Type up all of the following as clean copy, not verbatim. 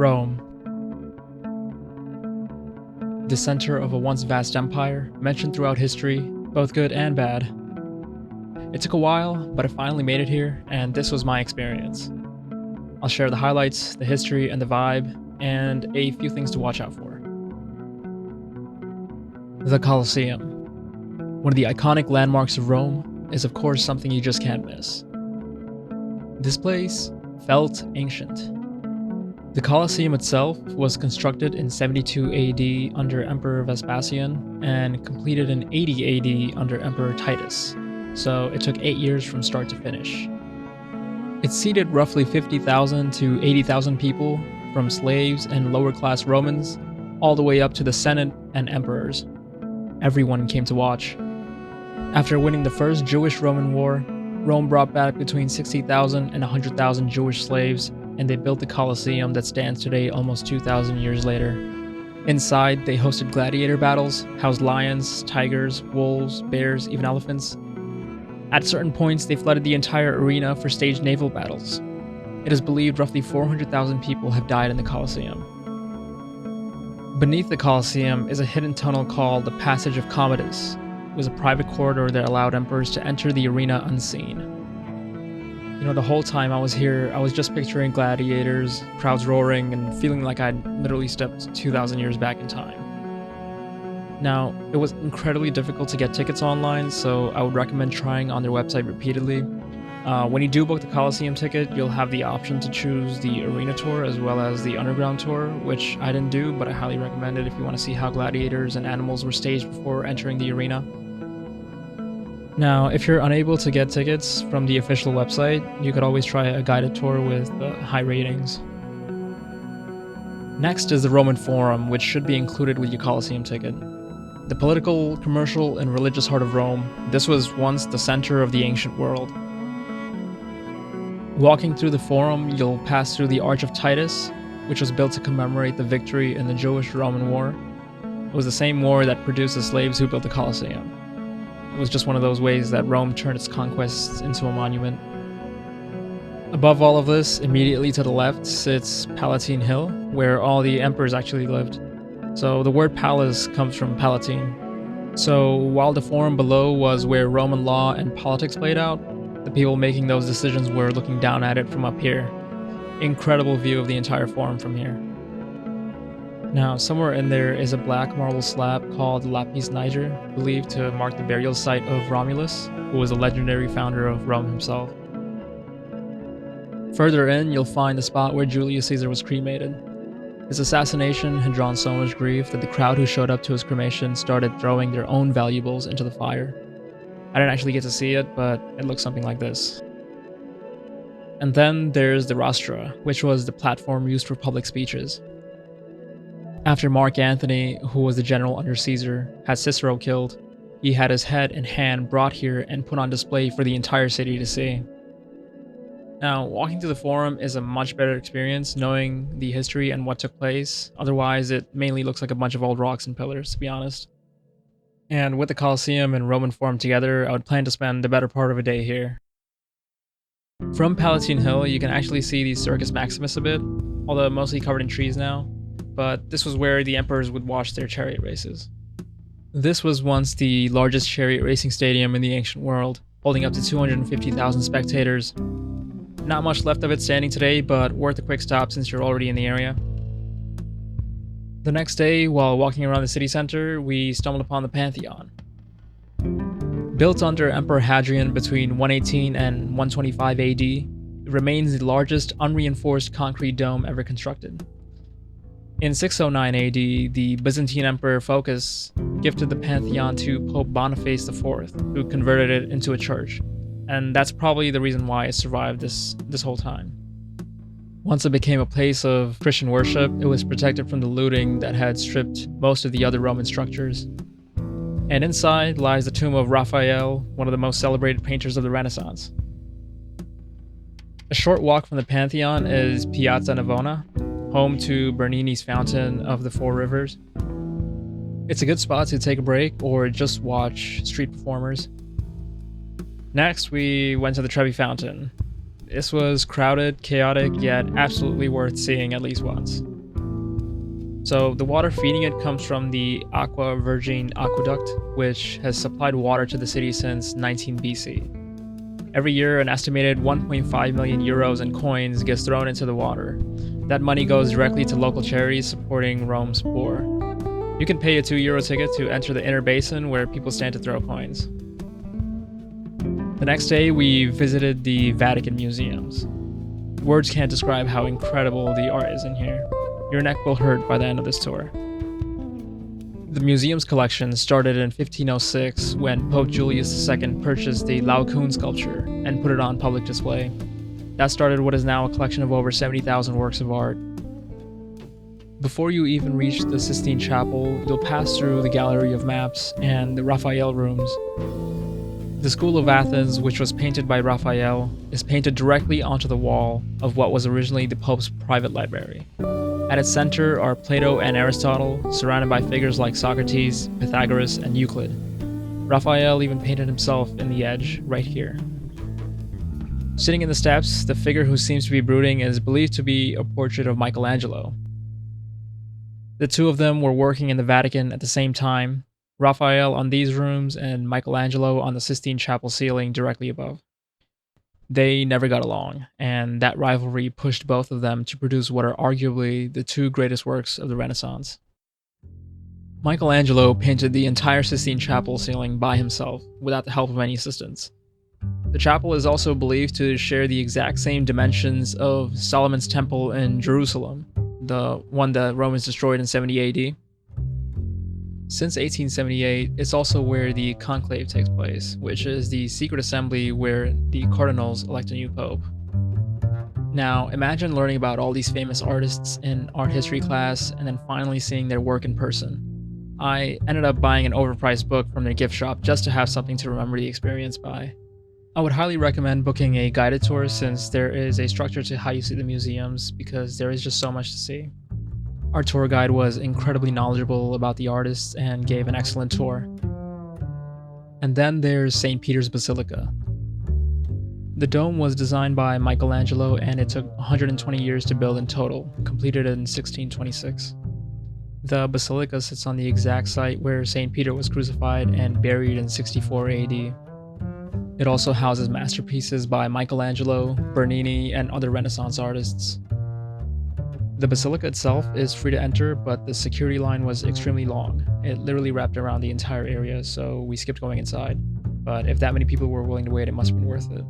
Rome, the center of a once vast empire, mentioned throughout history, both good and bad. It took a while, but I finally made it here, and this was my experience. I'll share the highlights, the history, and the vibe, and a few things to watch out for. The Colosseum. One of the iconic landmarks of Rome is of course something you just can't miss. This place felt ancient. The Colosseum itself was constructed in 72 AD under Emperor Vespasian and completed in 80 AD under Emperor Titus, so it took 8 years from start to finish. It seated roughly 50,000 to 80,000 people, from slaves and lower-class Romans, all the way up to the Senate and emperors. Everyone came to watch. After winning the first Jewish-Roman War, Rome brought back between 60,000 and 100,000 Jewish slaves, and they built the Colosseum that stands today almost 2,000 years later. Inside, they hosted gladiator battles, housed lions, tigers, wolves, bears, even elephants. At certain points, they flooded the entire arena for staged naval battles. It is believed roughly 400,000 people have died in the Colosseum. Beneath the Colosseum is a hidden tunnel called the Passage of Commodus. It was a private corridor that allowed emperors to enter the arena unseen. The whole time I was here, I was just picturing gladiators, crowds roaring, and feeling like I'd literally stepped 2,000 years back in time. Now, it was incredibly difficult to get tickets online, so I would recommend trying on their website repeatedly. When you do book the Colosseum ticket, you'll have the option to choose the arena tour as well as the underground tour, which I didn't do, but I highly recommend it if you want to see how gladiators and animals were staged before entering the arena. Now, if you're unable to get tickets from the official website, you could always try a guided tour with high ratings. Next is the Roman Forum, which should be included with your Colosseum ticket. The political, commercial, and religious heart of Rome, this was once the center of the ancient world. Walking through the Forum, you'll pass through the Arch of Titus, which was built to commemorate the victory in the Jewish-Roman War. It was the same war that produced the slaves who built the Colosseum. It was just one of those ways that Rome turned its conquests into a monument. Above all of this, immediately to the left, sits Palatine Hill, where all the emperors actually lived. So the word palace comes from Palatine. So while the forum below was where Roman law and politics played out, the people making those decisions were looking down at it from up here. Incredible view of the entire forum from here. Now, somewhere in there is a black marble slab called Lapis Niger, believed to mark the burial site of Romulus, who was a legendary founder of Rome himself. Further in, you'll find the spot where Julius Caesar was cremated. His assassination had drawn so much grief that the crowd who showed up to his cremation started throwing their own valuables into the fire. I didn't actually get to see it, but it looks something like this. And then there's the rostra, which was the platform used for public speeches. After Mark Antony, who was the general under Caesar, had Cicero killed, he had his head and hand brought here and put on display for the entire city to see. Now, walking through the forum is a much better experience knowing the history and what took place. Otherwise, it mainly looks like a bunch of old rocks and pillars, to be honest. And with the Colosseum and Roman Forum together, I would plan to spend the better part of a day here. From Palatine Hill, you can actually see the Circus Maximus a bit, although mostly covered in trees now. But this was where the emperors would watch their chariot races. This was once the largest chariot racing stadium in the ancient world, holding up to 250,000 spectators. Not much left of it standing today, but worth a quick stop since you're already in the area. The next day, while walking around the city center, we stumbled upon the Pantheon. Built under Emperor Hadrian between 118 and 125 AD, it remains the largest unreinforced concrete dome ever constructed. In 609 AD, the Byzantine Emperor Phocas gifted the Pantheon to Pope Boniface IV, who converted it into a church, and that's probably the reason why it survived this whole time. Once it became a place of Christian worship, it was protected from the looting that had stripped most of the other Roman structures. And inside lies the tomb of Raphael, one of the most celebrated painters of the Renaissance. A short walk from the Pantheon is Piazza Navona, home to Bernini's Fountain of the Four Rivers. It's a good spot to take a break or just watch street performers. Next, we went to the Trevi Fountain. This was crowded, chaotic, yet absolutely worth seeing at least once. So the water feeding it comes from the Aqua Virgin Aqueduct, which has supplied water to the city since 19 BC. Every year, an estimated 1.5 million euros in coins gets thrown into the water. That money goes directly to local charities supporting Rome's poor. You can pay a €2 ticket to enter the inner basin where people stand to throw coins. The next day, we visited the Vatican museums. Words can't describe how incredible the art is in here. Your neck will hurt by the end of this tour. The museum's collection started in 1506 when Pope Julius II purchased the Laocoon sculpture and put it on public display. That started what is now a collection of over 70,000 works of art. Before you even reach the Sistine Chapel, you'll pass through the Gallery of Maps and the Raphael rooms. The School of Athens, which was painted by Raphael, is painted directly onto the wall of what was originally the Pope's private library. At its center are Plato and Aristotle, surrounded by figures like Socrates, Pythagoras, and Euclid. Raphael even painted himself in the edge, right here. Sitting in the steps, the figure who seems to be brooding is believed to be a portrait of Michelangelo. The two of them were working in the Vatican at the same time, Raphael on these rooms and Michelangelo on the Sistine Chapel ceiling directly above. They never got along, and that rivalry pushed both of them to produce what are arguably the two greatest works of the Renaissance. Michelangelo painted the entire Sistine Chapel ceiling by himself, without the help of any assistants. The chapel is also believed to share the exact same dimensions of Solomon's Temple in Jerusalem, the one that Romans destroyed in 70 AD. Since 1878, it's also where the conclave takes place, which is the secret assembly where the cardinals elect a new pope. Now, imagine learning about all these famous artists in art history class and then finally seeing their work in person. I ended up buying an overpriced book from their gift shop just to have something to remember the experience by. I would highly recommend booking a guided tour since there is a structure to how you see the museums because there is just so much to see. Our tour guide was incredibly knowledgeable about the artists and gave an excellent tour. And then there's St. Peter's Basilica. The dome was designed by Michelangelo and it took 120 years to build in total, completed in 1626. The basilica sits on the exact site where St. Peter was crucified and buried in 64 AD. It also houses masterpieces by Michelangelo, Bernini, and other Renaissance artists. The basilica itself is free to enter, but the security line was extremely long. It literally wrapped around the entire area, so we skipped going inside. But if that many people were willing to wait, it must have been worth it.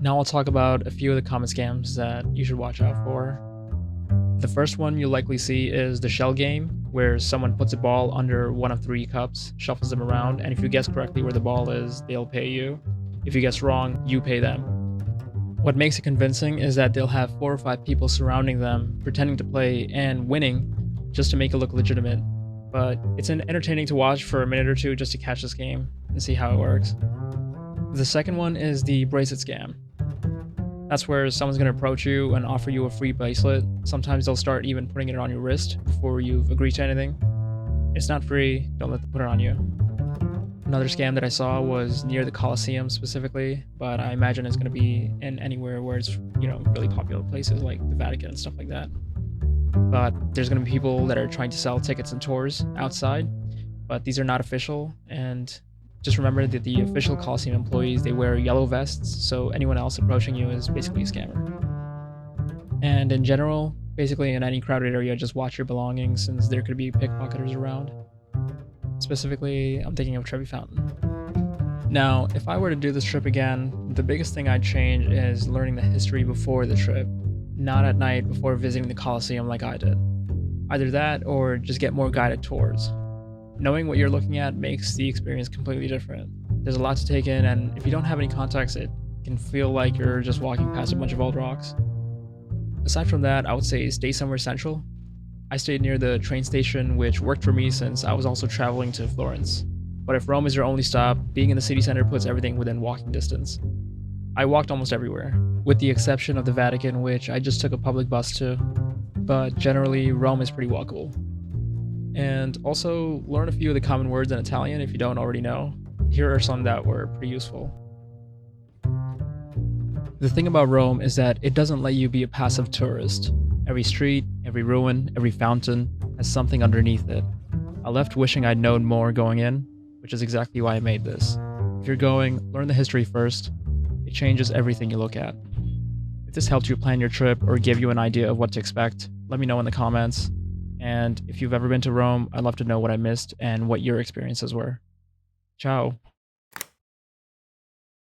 Now I'll talk about a few of the common scams that you should watch out for. The first one you'll likely see is the shell game, where someone puts a ball under one of 3 cups, shuffles them around, and if you guess correctly where the ball is, they'll pay you. If you guess wrong, you pay them. What makes it convincing is that they'll have 4 or 5 people surrounding them, pretending to play and winning, just to make it look legitimate. But it's entertaining to watch for a minute or two just to catch this game and see how it works. The second one is the bracelet scam. That's where someone's going to approach you and offer you a free bracelet. Sometimes they'll start even putting it on your wrist before you've agreed to anything. It's not free, don't let them put it on you. Another scam that I saw was near the Colosseum specifically, but I imagine it's going to be in anywhere where it's, really popular places like the Vatican and stuff like that. But there's going to be people that are trying to sell tickets and tours outside, but these are not official, and just remember that the official Colosseum employees, they wear yellow vests, so anyone else approaching you is basically a scammer. And in general, basically in any crowded area, just watch your belongings since there could be pickpocketers around. Specifically, I'm thinking of Trevi Fountain. Now, if I were to do this trip again, the biggest thing I'd change is learning the history before the trip, not at night before visiting the Colosseum like I did. Either that or just get more guided tours. Knowing what you're looking at makes the experience completely different. There's a lot to take in, and if you don't have any context, it can feel like you're just walking past a bunch of old rocks. Aside from that, I would say stay somewhere central. I stayed near the train station, which worked for me since I was also traveling to Florence. But if Rome is your only stop, being in the city center puts everything within walking distance. I walked almost everywhere, with the exception of the Vatican, which I just took a public bus to. But generally, Rome is pretty walkable. And also, learn a few of the common words in Italian if you don't already know. Here are some that were pretty useful. The thing about Rome is that it doesn't let you be a passive tourist. Every street, every ruin, every fountain has something underneath it. I left wishing I'd known more going in, which is exactly why I made this. If you're going, learn the history first. It changes everything you look at. If this helped you plan your trip or give you an idea of what to expect, let me know in the comments. And if you've ever been to Rome, I'd love to know what I missed and what your experiences were. Ciao.